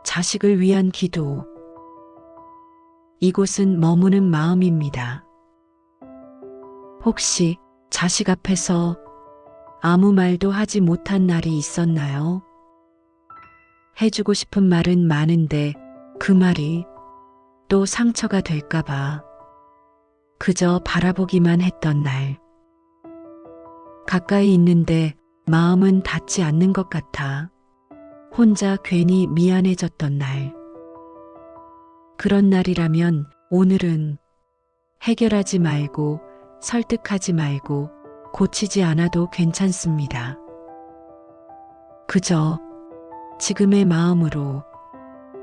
자식을 위한 기도. 이곳은 머무는 마음입니다. 혹시 자식 앞에서 아무 말도 하지 못한 날이 있었나요? 해주고 싶은 말은 많은데 그 말이 또 상처가 될까봐 그저 바라보기만 했던 날. 가까이 있는데 마음은 닿지 않는 것 같아 혼자 괜히 미안해졌던 날. 그런 날이라면 오늘은 해결하지 말고 설득하지 말고 고치지 않아도 괜찮습니다. 그저 지금의 마음으로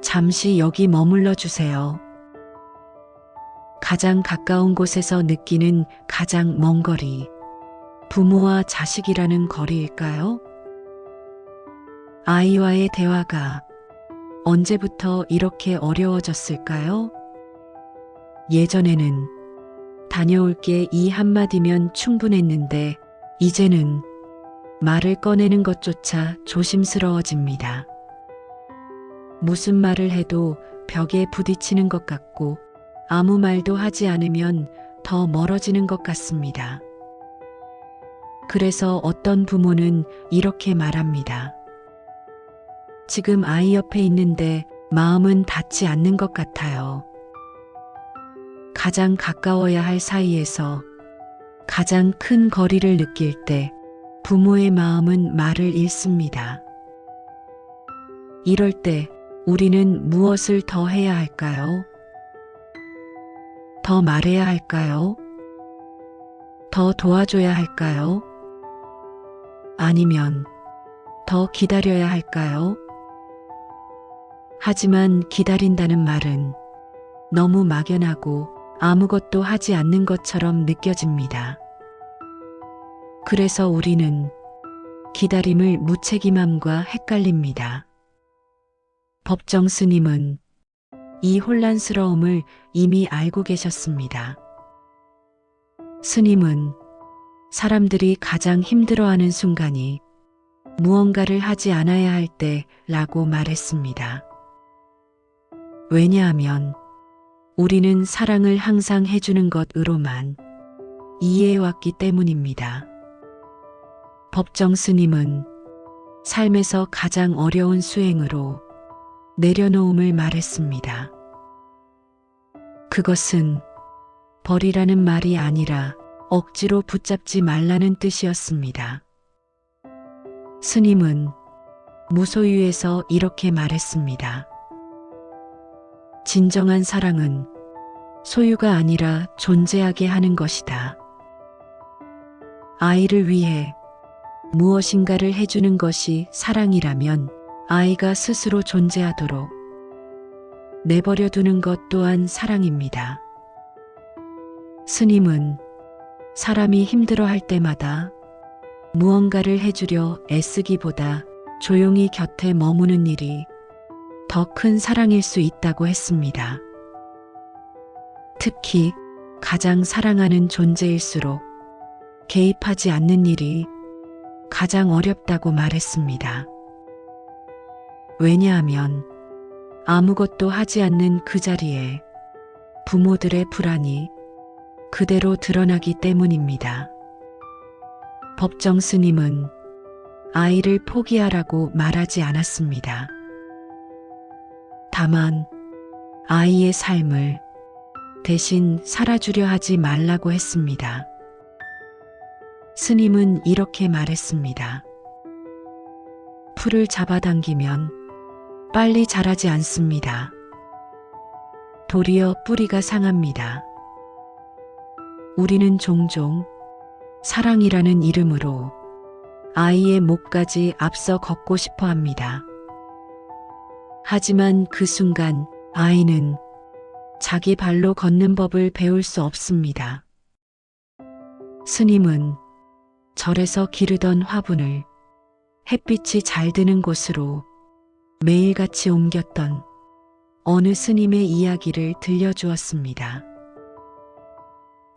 잠시 여기 머물러 주세요. 가장 가까운 곳에서 느끼는 가장 먼 거리, 부모와 자식이라는 거리일까요? 아이와의 대화가 언제부터 이렇게 어려워졌을까요? 예전에는 다녀올게 이 한마디면 충분했는데 이제는 말을 꺼내는 것조차 조심스러워집니다. 무슨 말을 해도 벽에 부딪히는 것 같고 아무 말도 하지 않으면 더 멀어지는 것 같습니다. 그래서 어떤 부모는 이렇게 말합니다. 지금 아이 옆에 있는데 마음은 닿지 않는 것 같아요. 가장 가까워야 할 사이에서 가장 큰 거리를 느낄 때 부모의 마음은 말을 잃습니다. 이럴 때 우리는 무엇을 더 해야 할까요? 더 말해야 할까요? 더 도와줘야 할까요? 아니면 더 기다려야 할까요? 하지만 기다린다는 말은 너무 막연하고 아무것도 하지 않는 것처럼 느껴집니다. 그래서 우리는 기다림을 무책임함과 헷갈립니다. 법정 스님은 이 혼란스러움을 이미 알고 계셨습니다. 스님은 사람들이 가장 힘들어하는 순간이 무언가를 하지 않아야 할 때라고 말했습니다. 왜냐하면 우리는 사랑을 항상 해주는 것으로만 이해해왔기 때문입니다. 법정 스님은 삶에서 가장 어려운 수행으로 내려놓음을 말했습니다. 그것은 버리라는 말이 아니라 억지로 붙잡지 말라는 뜻이었습니다. 스님은 무소유에서 이렇게 말했습니다. 진정한 사랑은 소유가 아니라 존재하게 하는 것이다. 아이를 위해 무엇인가를 해주는 것이 사랑이라면 아이가 스스로 존재하도록 내버려 두는 것 또한 사랑입니다. 스님은 사람이 힘들어할 때마다 무언가를 해주려 애쓰기보다 조용히 곁에 머무는 일이 더 큰 사랑일 수 있다고 했습니다. 특히 가장 사랑하는 존재일수록 개입하지 않는 일이 가장 어렵다고 말했습니다. 왜냐하면 아무것도 하지 않는 그 자리에 부모들의 불안이 그대로 드러나기 때문입니다. 법정 스님은 아이를 포기하라고 말하지 않았습니다. 다만 아이의 삶을 대신 살아주려 하지 말라고 했습니다. 스님은 이렇게 말했습니다. 풀을 잡아당기면 빨리 자라지 않습니다. 도리어 뿌리가 상합니다. 우리는 종종 사랑이라는 이름으로 아이의 목까지 앞서 걷고 싶어 합니다. 하지만 그 순간 아이는 자기 발로 걷는 법을 배울 수 없습니다. 스님은 절에서 기르던 화분을 햇빛이 잘 드는 곳으로 매일같이 옮겼던 어느 스님의 이야기를 들려주었습니다.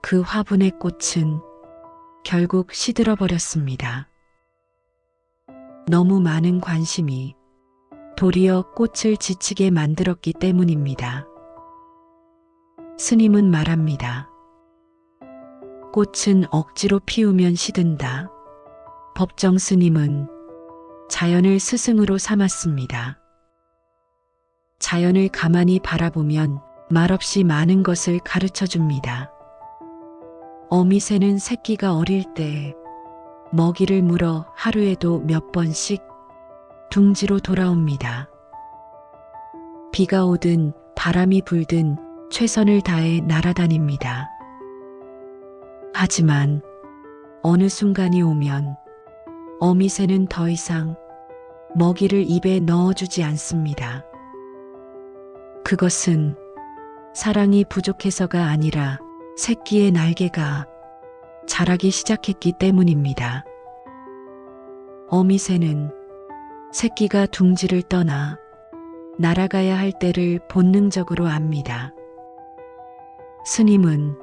그 화분의 꽃은 결국 시들어 버렸습니다. 너무 많은 관심이 도리어 꽃을 지치게 만들었기 때문입니다. 스님은 말합니다. 꽃은 억지로 피우면 시든다. 법정 스님은 자연을 스승으로 삼았습니다. 자연을 가만히 바라보면 말없이 많은 것을 가르쳐 줍니다. 어미새는 새끼가 어릴 때 먹이를 물어 하루에도 몇 번씩 둥지로 돌아옵니다. 비가 오든 바람이 불든 최선을 다해 날아다닙니다. 하지만 어느 순간이 오면 어미새는 더 이상 먹이를 입에 넣어주지 않습니다. 그것은 사랑이 부족해서가 아니라 새끼의 날개가 자라기 시작했기 때문입니다. 어미새는 새끼가 둥지를 떠나 날아가야 할 때를 본능적으로 압니다. 스님은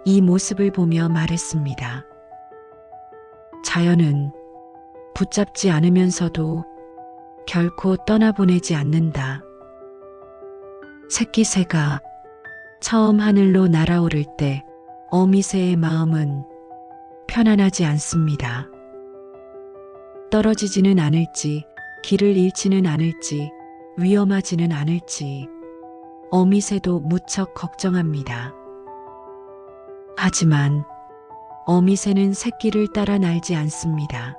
이 모습을 보며 말했습니다. 자연은 붙잡지 않으면서도 결코 떠나보내지 않는다. 새끼 새가 처음 하늘로 날아오를 때 어미새의 마음은 편안하지 않습니다. 떨어지지는 않을지, 길을 잃지는 않을지, 위험하지는 않을지 어미새도 무척 걱정합니다. 하지만 어미새는 새끼를 따라 날지 않습니다.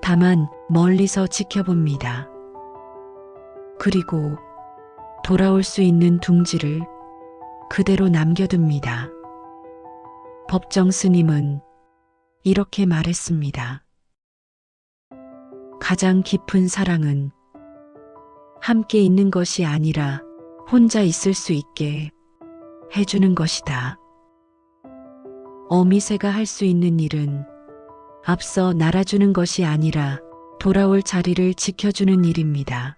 다만 멀리서 지켜봅니다. 그리고 돌아올 수 있는 둥지를 그대로 남겨둡니다. 법정 스님은 이렇게 말했습니다. 가장 깊은 사랑은 함께 있는 것이 아니라 혼자 있을 수 있게 해주는 것이다. 어미새가 할 수 있는 일은 앞서 날아주는 것이 아니라 돌아올 자리를 지켜주는 일입니다.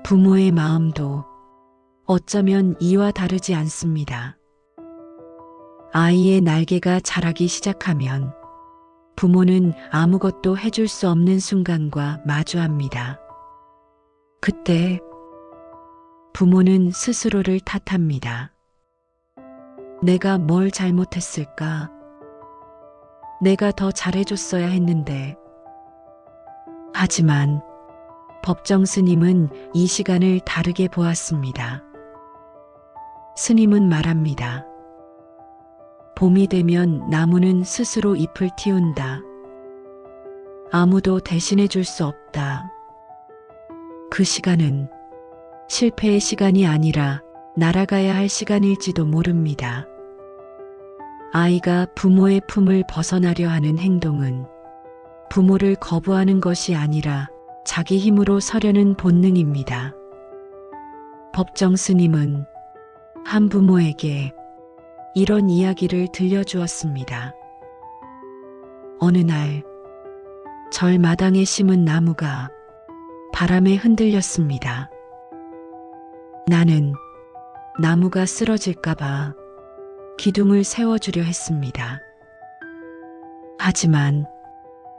부모의 마음도 어쩌면 이와 다르지 않습니다. 아이의 날개가 자라기 시작하면 부모는 아무것도 해줄 수 없는 순간과 마주합니다. 그때 부모는 스스로를 탓합니다. 내가 뭘 잘못했을까? 내가 더 잘해줬어야 했는데. 하지만 법정 스님은 이 시간을 다르게 보았습니다. 스님은 말합니다. 봄이 되면 나무는 스스로 잎을 틔운다. 아무도 대신해 줄 수 없다. 그 시간은 실패의 시간이 아니라 날아가야 할 시간일지도 모릅니다. 아이가 부모의 품을 벗어나려 하는 행동은 부모를 거부하는 것이 아니라 자기 힘으로 서려는 본능입니다. 법정 스님은 한 부모에게 이런 이야기를 들려주었습니다. 어느 날 절마당에 심은 나무가 바람에 흔들렸습니다. 나는 나무가 쓰러질까봐 기둥을 세워주려 했습니다. 하지만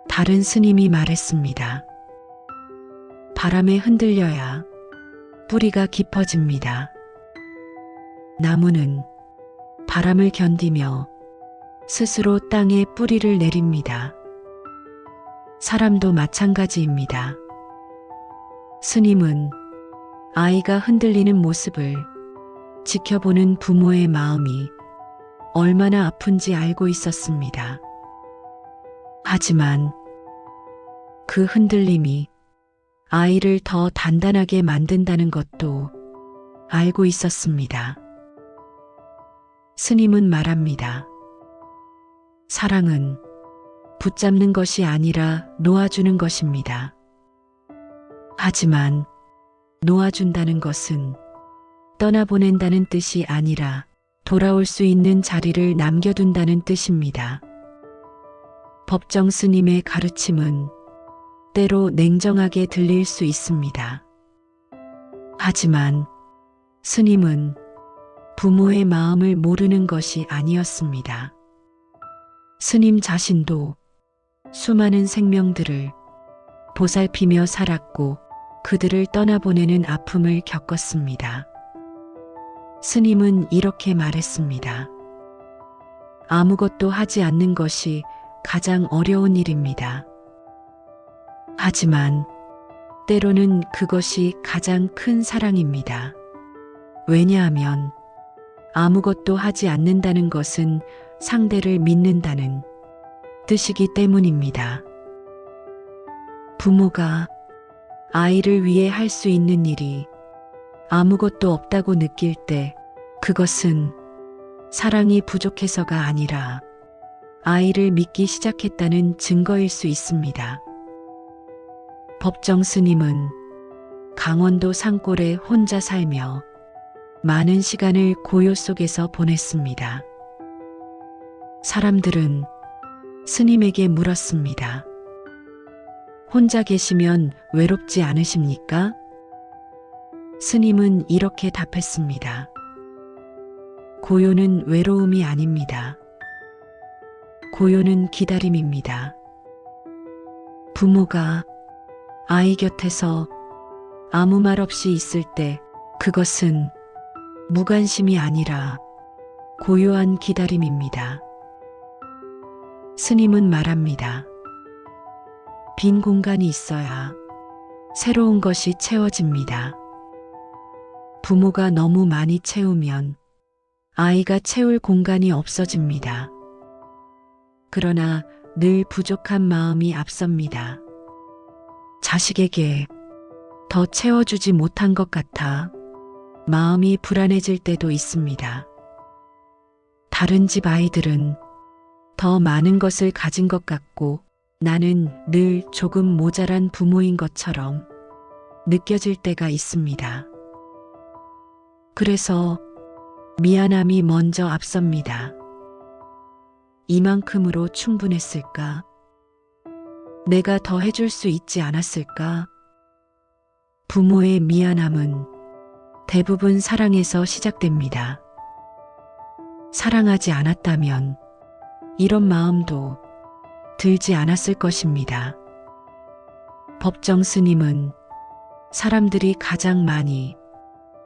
다른 스님이 말했습니다. 바람에 흔들려야 뿌리가 깊어집니다. 나무는 바람을 견디며 스스로 땅에 뿌리를 내립니다. 사람도 마찬가지입니다. 스님은 아이가 흔들리는 모습을 지켜보는 부모의 마음이 얼마나 아픈지 알고 있었습니다. 하지만 그 흔들림이 아이를 더 단단하게 만든다는 것도 알고 있었습니다. 스님은 말합니다. 사랑은 붙잡는 것이 아니라 놓아주는 것입니다. 하지만 놓아준다는 것은 떠나보낸다는 뜻이 아니라 돌아올 수 있는 자리를 남겨둔다는 뜻입니다. 법정 스님의 가르침은 때로 냉정하게 들릴 수 있습니다. 하지만 스님은 부모의 마음을 모르는 것이 아니었습니다. 스님 자신도 수많은 생명들을 보살피며 살았고 그들을 떠나보내는 아픔을 겪었습니다. 스님은 이렇게 말했습니다. 아무것도 하지 않는 것이 가장 어려운 일입니다. 하지만 때로는 그것이 가장 큰 사랑입니다. 왜냐하면 아무것도 하지 않는다는 것은 상대를 믿는다는 뜻이기 때문입니다. 부모가 아이를 위해 할 수 있는 일이 아무것도 없다고 느낄 때 그것은 사랑이 부족해서가 아니라 아이를 믿기 시작했다는 증거일 수 있습니다. 법정 스님은 강원도 산골에 혼자 살며 많은 시간을 고요 속에서 보냈습니다. 사람들은 스님에게 물었습니다. 혼자 계시면 외롭지 않으십니까? 스님은 이렇게 답했습니다. 고요는 외로움이 아닙니다. 고요는 기다림입니다. 부모가 아이 곁에서 아무 말 없이 있을 때 그것은 무관심이 아니라 고요한 기다림입니다. 스님은 말합니다. 빈 공간이 있어야 새로운 것이 채워집니다. 부모가 너무 많이 채우면 아이가 채울 공간이 없어집니다. 그러나 늘 부족한 마음이 앞섭니다. 자식에게 더 채워주지 못한 것 같아 마음이 불안해질 때도 있습니다. 다른 집 아이들은 더 많은 것을 가진 것 같고 나는 늘 조금 모자란 부모인 것처럼 느껴질 때가 있습니다. 그래서 미안함이 먼저 앞섭니다. 이만큼으로 충분했을까? 내가 더 해줄 수 있지 않았을까? 부모의 미안함은 대부분 사랑에서 시작됩니다. 사랑하지 않았다면 이런 마음도 들지 않았을 것입니다. 법정 스님은 사람들이 가장 많이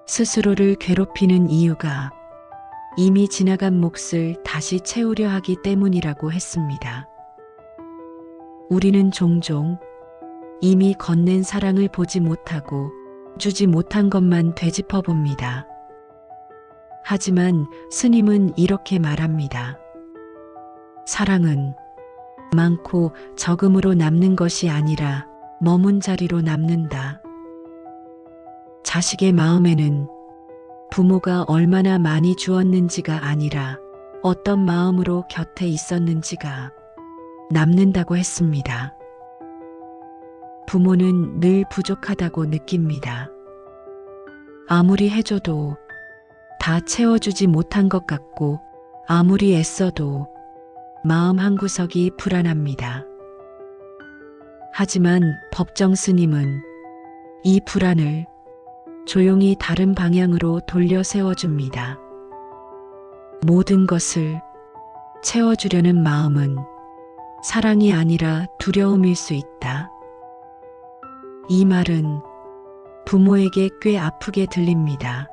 스스로를 괴롭히는 이유가 이미 지나간 몫을 다시 채우려 하기 때문이라고 했습니다. 우리는 종종 이미 건넨 사랑을 보지 못하고 주지 못한 것만 되짚어 봅니다. 하지만 스님은 이렇게 말합니다. 사랑은 많고 적음으로 남는 것이 아니라 머문 자리로 남는다. 자식의 마음에는 부모가 얼마나 많이 주었는지가 아니라 어떤 마음으로 곁에 있었는지가 남는다고 했습니다. 부모는 늘 부족하다고 느낍니다. 아무리 해줘도 다 채워주지 못한 것 같고 아무리 애써도 마음 한구석이 불안합니다. 하지만 법정 스님은 이 불안을 조용히 다른 방향으로 돌려 세워줍니다. 모든 것을 채워주려는 마음은 사랑이 아니라 두려움일 수 있다. 이 말은 부모에게 꽤 아프게 들립니다.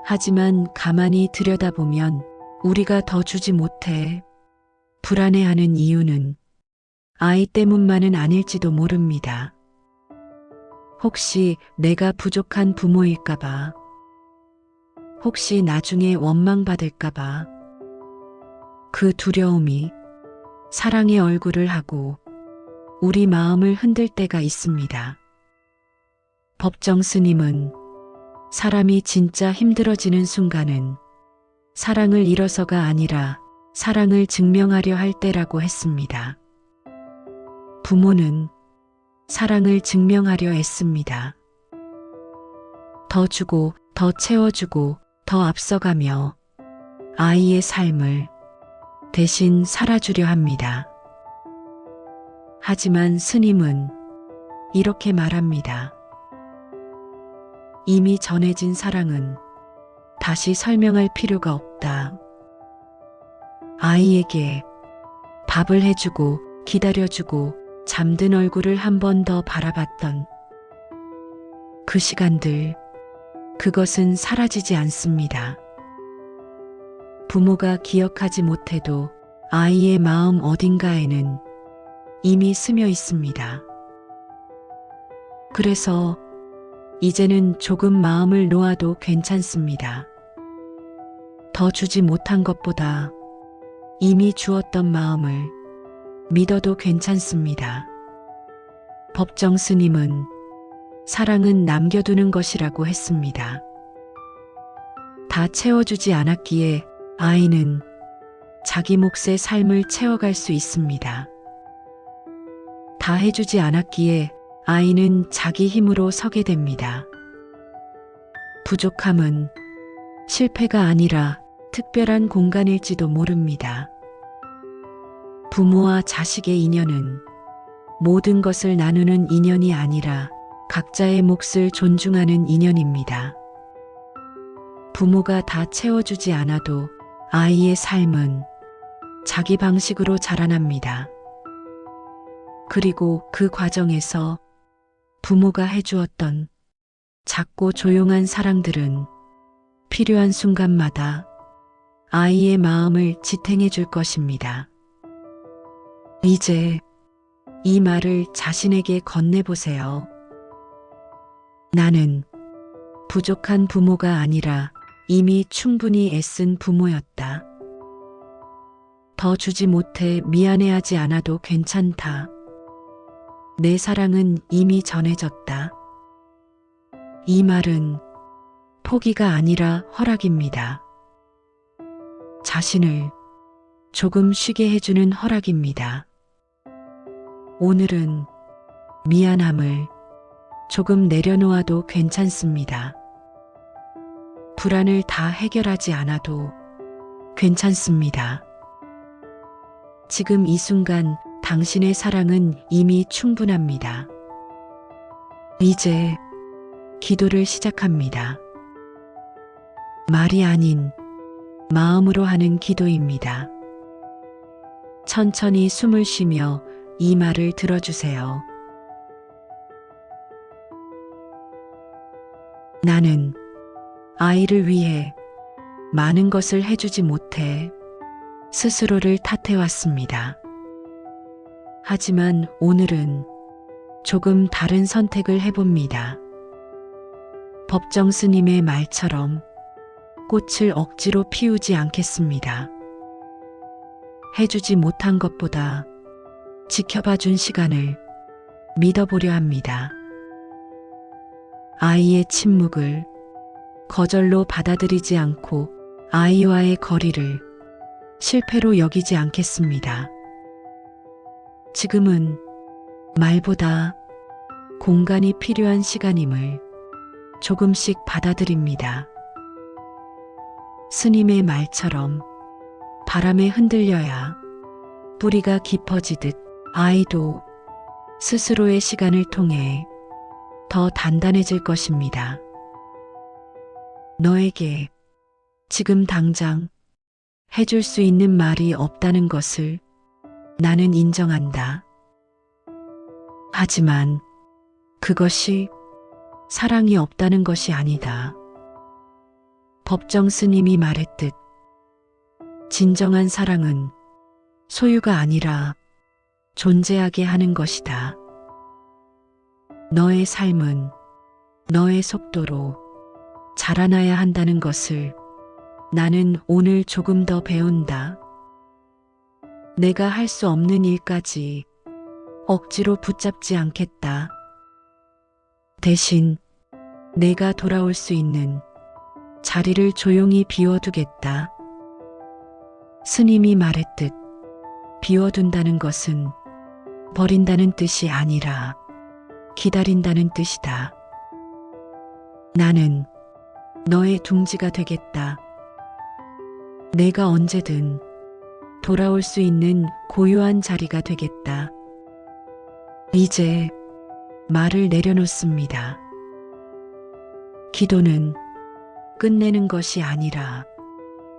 하지만 가만히 들여다보면 우리가 더 주지 못해 불안해하는 이유는 아이 때문만은 아닐지도 모릅니다. 혹시 내가 부족한 부모일까봐, 혹시 나중에 원망받을까봐, 그 두려움이 사랑의 얼굴을 하고 우리 마음을 흔들 때가 있습니다. 법정 스님은 사람이 진짜 힘들어지는 순간은 사랑을 잃어서가 아니라 사랑을 증명하려 할 때라고 했습니다. 부모는 사랑을 증명하려 애씁니다. 더 주고 더 채워주고 더 앞서가며 아이의 삶을 대신 살아주려 합니다. 하지만 스님은 이렇게 말합니다. 이미 전해진 사랑은 다시 설명할 필요가 없다. 아이에게 밥을 해주고 기다려주고 잠든 얼굴을 한 번 더 바라봤던 그 시간들, 그것은 사라지지 않습니다. 부모가 기억하지 못해도 아이의 마음 어딘가에는 이미 스며 있습니다. 그래서 이제는 조금 마음을 놓아도 괜찮습니다. 더 주지 못한 것보다 이미 주었던 마음을 믿어도 괜찮습니다. 법정 스님은 사랑은 남겨두는 것이라고 했습니다. 다 채워주지 않았기에 아이는 자기 몫의 삶을 채워갈 수 있습니다. 다 해주지 않았기에 아이는 자기 힘으로 서게 됩니다. 부족함은 실패가 아니라 특별한 공간일지도 모릅니다. 부모와 자식의 인연은 모든 것을 나누는 인연이 아니라 각자의 몫을 존중하는 인연입니다. 부모가 다 채워주지 않아도 아이의 삶은 자기 방식으로 자라납니다. 그리고 그 과정에서 부모가 해주었던 작고 조용한 사랑들은 필요한 순간마다 아이의 마음을 지탱해 줄 것입니다. 이제 이 말을 자신에게 건네보세요. 나는 부족한 부모가 아니라 이미 충분히 애쓴 부모였다. 더 주지 못해 미안해하지 않아도 괜찮다. 내 사랑은 이미 전해졌다. 이 말은 포기가 아니라 허락입니다. 자신을 조금 쉬게 해주는 허락입니다. 오늘은 미안함을 조금 내려놓아도 괜찮습니다. 불안을 다 해결하지 않아도 괜찮습니다. 지금 이 순간 당신의 사랑은 이미 충분합니다. 이제 기도를 시작합니다. 말이 아닌 마음으로 하는 기도입니다. 천천히 숨을 쉬며 이 말을 들어주세요. 나는 아이를 위해 많은 것을 해주지 못해 스스로를 탓해왔습니다. 하지만 오늘은 조금 다른 선택을 해봅니다. 법정 스님의 말처럼 꽃을 억지로 피우지 않겠습니다. 해주지 못한 것보다 지켜봐준 시간을 믿어보려 합니다. 아이의 침묵을 거절로 받아들이지 않고 아이와의 거리를 실패로 여기지 않겠습니다. 지금은 말보다 공간이 필요한 시간임을 조금씩 받아들입니다. 스님의 말처럼 바람에 흔들려야 뿌리가 깊어지듯 아이도 스스로의 시간을 통해 더 단단해질 것입니다. 너에게 지금 당장 해줄 수 있는 말이 없다는 것을 나는 인정한다. 하지만 그것이 사랑이 없다는 것이 아니다. 법정 스님이 말했듯 진정한 사랑은 소유가 아니라 존재하게 하는 것이다. 너의 삶은 너의 속도로 자라나야 한다는 것을 나는 오늘 조금 더 배운다. 내가 할 수 없는 일까지 억지로 붙잡지 않겠다. 대신 내가 돌아올 수 있는 자리를 조용히 비워두겠다. 스님이 말했듯 비워둔다는 것은 버린다는 뜻이 아니라 기다린다는 뜻이다. 나는 너의 둥지가 되겠다. 내가 언제든 돌아올 수 있는 고요한 자리가 되겠다. 이제 말을 내려놓습니다. 기도는 끝내는 것이 아니라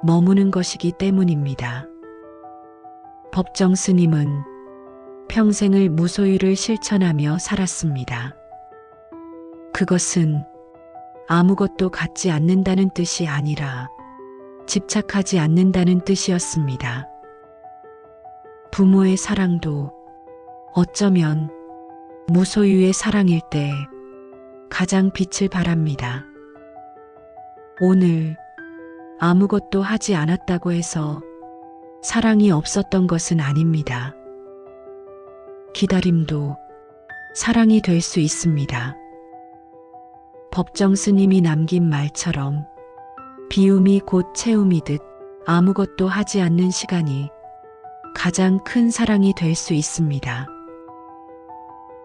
머무는 것이기 때문입니다. 법정 스님은 평생을 무소유를 실천하며 살았습니다. 그것은 아무것도 갖지 않는다는 뜻이 아니라 집착하지 않는다는 뜻이었습니다. 부모의 사랑도 어쩌면 무소유의 사랑일 때 가장 빛을 발합니다. 오늘 아무것도 하지 않았다고 해서 사랑이 없었던 것은 아닙니다. 기다림도 사랑이 될 수 있습니다. 법정 스님이 남긴 말처럼 비움이 곧 채움이듯 아무것도 하지 않는 시간이 가장 큰 사랑이 될 수 있습니다.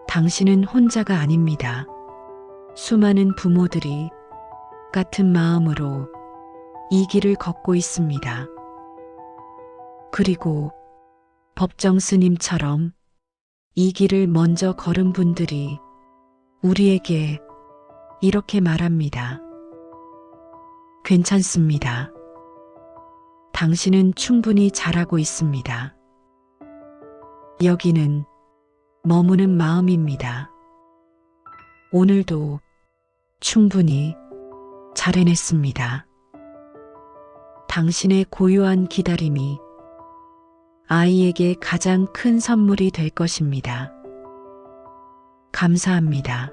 당신은 혼자가 아닙니다. 수많은 부모들이 같은 마음으로 이 길을 걷고 있습니다. 그리고 법정 스님처럼 이 길을 먼저 걸은 분들이 우리에게 이렇게 말합니다. 괜찮습니다. 당신은 충분히 잘하고 있습니다. 여기는 머무는 마음입니다. 오늘도 충분히 잘 해냈습니다. 당신의 고요한 기다림이 아이에게 가장 큰 선물이 될 것입니다. 감사합니다.